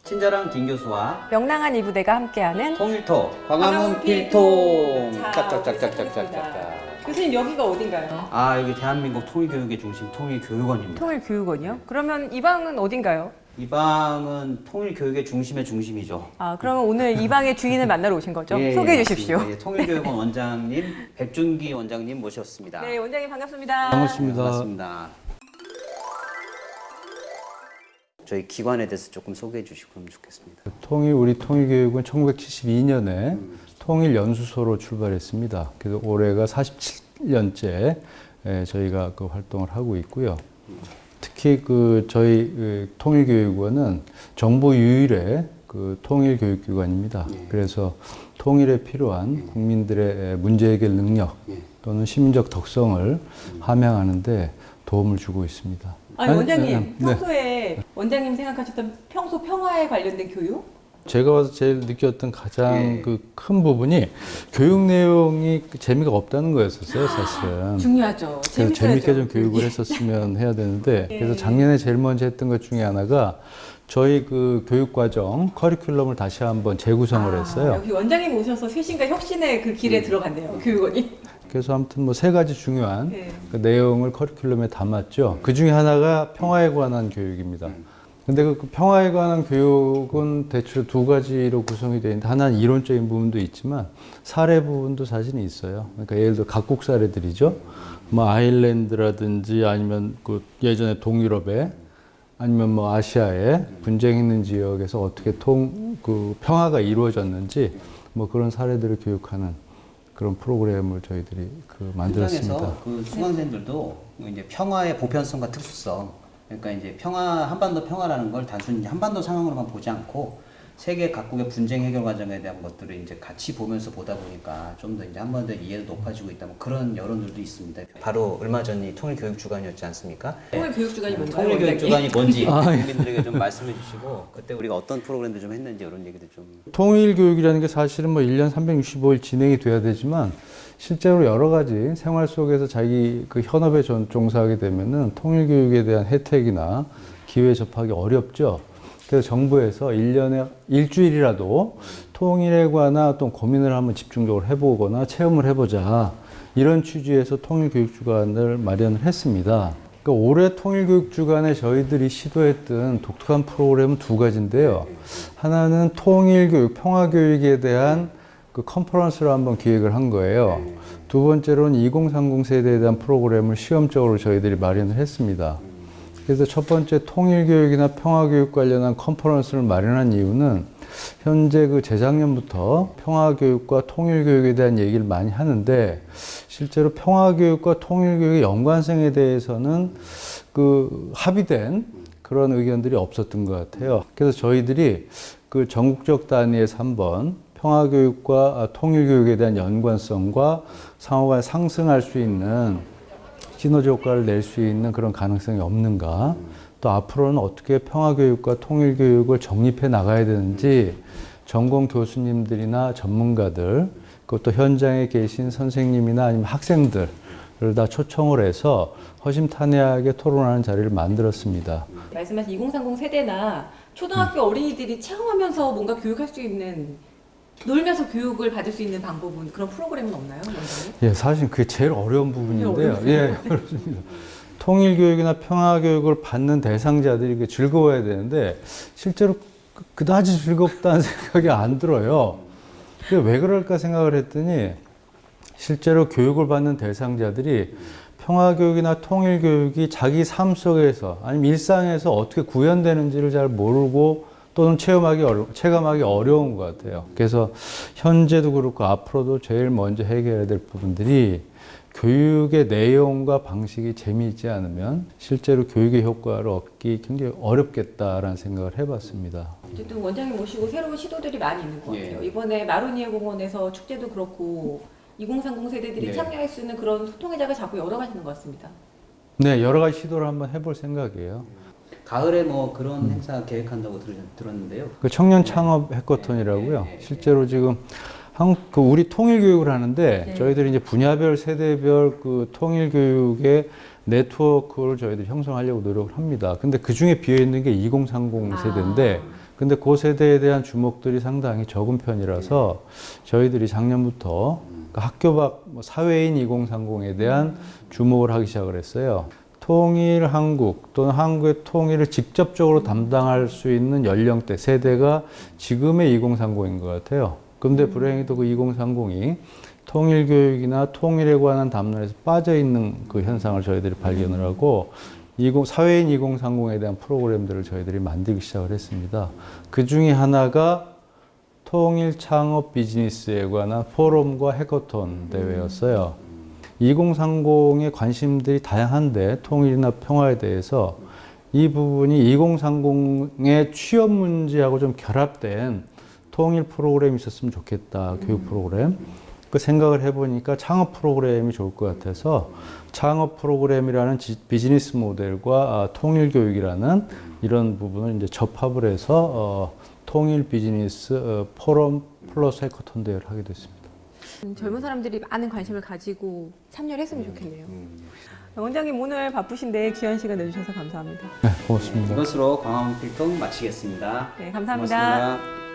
친절한 김 교수와 명랑한 이부대가 함께하는 통일토 광화문 필통 짝짝짝짝짝짝짝. 교수님 여기가 어딘가요? 아, 여기 대한민국 통일교육의 중심 통일교육원입니다. 통일교육원이요? 그러면 이 방은 어딘가요? 이 방은 통일교육의 중심의 중심이죠. 아, 그러면 오늘 이 방의 주인을 만나러 오신 거죠? 예, 소개해 예, 주십시오. 맞습니다. 예, 통일교육원 원장님 백준기 원장님 모셨습니다. 네, 원장님 반갑습니다. 반갑습니다. 반갑습니다. 저희 기관에 대해서 조금 소개해 주시고 그러면 좋겠습니다. 우리 통일교육은 1972년에 통일연수소로 출발했습니다. 그래서 올해가 47년째 저희가 그 활동을 하고 있고요. 특히 저희 통일교육원은 정부 유일의 그 통일교육기관입니다. 그래서 통일에 필요한 국민들의 문제 해결 능력 또는 시민적 덕성을 함양하는데 도움을 주고 있습니다. 아니, 원장님, 네. 평소에 원장님 생각하셨던 평소 평화에 관련된 교육? 제가 와서 제일 느꼈던 가장 예. 그 큰 부분이 교육 내용이 재미가 없다는 거였었어요, 사실은. 중요하죠. 그래서 재밌게 좀 교육을 했었으면 해야 되는데, 그래서 작년에 제일 먼저 했던 것 중에 하나가 저희 그 교육과정 커리큘럼을 다시 한번 재구성을 했어요. 여기 원장님 오셔서 쇄신과 혁신의 그 길에 들어갔네요, 교육원이. 그래서 아무튼 뭐 세 가지 중요한 네. 그 내용을 커리큘럼에 담았죠. 그 중에 하나가 평화에 관한 교육입니다. 근데 그 평화에 관한 교육은 대체로 두 가지로 구성이 되어 있는데, 하나는 이론적인 부분도 있지만 사례 부분도 사실은 있어요. 그러니까 예를 들어 각국 사례들이죠. 뭐 아일랜드라든지 아니면 그 예전에 동유럽에 아니면 뭐 아시아에 분쟁 있는 지역에서 어떻게 그 평화가 이루어졌는지 뭐 그런 사례들을 교육하는 그런 프로그램을 저희들이 만들었습니다. 현장에서 그 수강생들도 이제 평화의 보편성과 특수성, 그러니까 이제 한반도 평화라는 걸 단순히 한반도 상황으로만 보지 않고 세계 각국의 분쟁 해결 과정에 대한 것들을 이제 같이 보면서 보다 보니까 좀 더 이제 한반도 이해도 높아지고 있다, 뭐 그런 여론들도 있습니다. 바로 얼마 전이 통일교육주간이었지 않습니까? 통일교육주간이 뭔가요? 통일교육주간이 뭔지 아, 예. 국민들에게 좀 말씀해 주시고, 그때 우리가 어떤 프로그램들 좀 했는지 이런 얘기도 좀. 통일교육이라는 게 사실은 뭐 1년 365일 진행이 돼야 되지만, 실제로 여러 가지 생활 속에서 자기 그 현업에 종사하게 되면은 통일교육에 대한 혜택이나 기회에 접하기 어렵죠. 그래서 정부에서 1년에 일주일이라도 통일에 관한 어떤 고민을 한번 집중적으로 해보거나 체험을 해보자, 이런 취지에서 통일교육주간을 마련을 했습니다. 그러니까 올해 통일교육주간에 저희들이 시도했던 독특한 프로그램은 두 가지인데요. 하나는 통일교육, 평화교육에 대한 그 컨퍼런스를 한번 기획을 한 거예요. 두 번째로는 2030 세대에 대한 프로그램을 시험적으로 저희들이 마련을 했습니다. 그래서 첫 번째 통일교육이나 평화교육 관련한 컨퍼런스를 마련한 이유는 현재 그 재작년부터 평화교육과 통일교육에 대한 얘기를 많이 하는데, 실제로 평화교육과 통일교육의 연관성에 대해서는 그 합의된 그런 의견들이 없었던 것 같아요. 그래서 저희들이 그 전국적 단위에서 한번 평화교육과 통일교육에 대한 연관성과 상호간에 상승할 수 있는 시너지 효과를 낼 수 있는 그런 가능성이 없는가, 또 앞으로는 어떻게 평화교육과 통일교육을 정립해 나가야 되는지 전공 교수님들이나 전문가들, 그것도 현장에 계신 선생님이나 아니면 학생들을 다 초청을 해서 허심탄회하게 토론하는 자리를 만들었습니다. 말씀하신 2030 세대나 초등학교 어린이들이 체험하면서 뭔가 교육할 수 있는, 놀면서 교육을 받을 수 있는 방법은, 그런 프로그램은 없나요, 원장님? 예, 사실 그게 제일 어려운 부분인데요. 어려워요. 예, 그렇습니다. 통일교육이나 평화교육을 받는 대상자들이 즐거워야 되는데, 실제로 그다지 즐겁다는 생각이 안 들어요. 왜 그럴까 생각을 했더니, 실제로 교육을 받는 대상자들이 평화교육이나 통일교육이 자기 삶 속에서 아니면 일상에서 어떻게 구현되는지를 잘 모르고 또는 체감하기 어려운 것 같아요. 그래서 현재도 그렇고 앞으로도 제일 먼저 해결해야 될 부분들이, 교육의 내용과 방식이 재미있지 않으면 실제로 교육의 효과를 얻기 굉장히 어렵겠다라는 생각을 해봤습니다. 어쨌든 원장님 모시고 새로운 시도들이 많이 있는 것 같아요. 예. 이번에 마로니에 공원에서 축제도 그렇고 2030 세대들이 네. 참여할 수 있는 그런 소통의 장을 자꾸 열어가시는 것 같습니다. 네, 여러 가지 시도를 한번 해볼 생각이에요. 가을에 뭐 그런 행사 계획한다고 들었는데요. 그 청년 창업 해커톤이라고요. 실제로 지금 우리 통일교육을 하는데, 네. 저희들이 이제 분야별, 세대별 그 통일교육의 네트워크를 저희들이 형성하려고 노력을 합니다. 근데 그 중에 비어 있는 게 2030 세대인데, 근데 그 세대에 대한 주목들이 상당히 적은 편이라서 저희들이 작년부터 그 학교 밖 사회인 2030에 대한 주목을 하기 시작을 했어요. 통일 한국 또는 한국의 통일을 직접적으로 담당할 수 있는 연령대 세대가 지금의 2030인 것 같아요. 근데 불행히도 그 2030이 통일교육이나 통일에 관한 담론에서 빠져있는 그 현상을 저희들이 발견을 하고 사회인 2030에 대한 프로그램들을 저희들이 만들기 시작을 했습니다. 그 중에 하나가 통일 창업 비즈니스에 관한 포럼과 해커톤 대회였어요. 2030의 관심들이 다양한데 통일이나 평화에 대해서 이 부분이 2030의 취업 문제하고 좀 결합된 통일 프로그램이 있었으면 좋겠다. 교육 프로그램. 그 생각을 해보니까 창업 프로그램이 좋을 것 같아서 창업 프로그램이라는 비즈니스 모델과 통일 교육이라는 이런 부분을 이제 접합을 해서 통일 비즈니스 포럼 플러스 해커톤 대회를 하게 됐습니다. 젊은 사람들이 많은 관심을 가지고 참여를 했으면 좋겠네요. 원장님 오늘 바쁘신데 귀한 시간 내주셔서 감사합니다. 네, 고맙습니다. 이것으로 광화문 필통 마치겠습니다. 네, 감사합니다. 고맙습니다.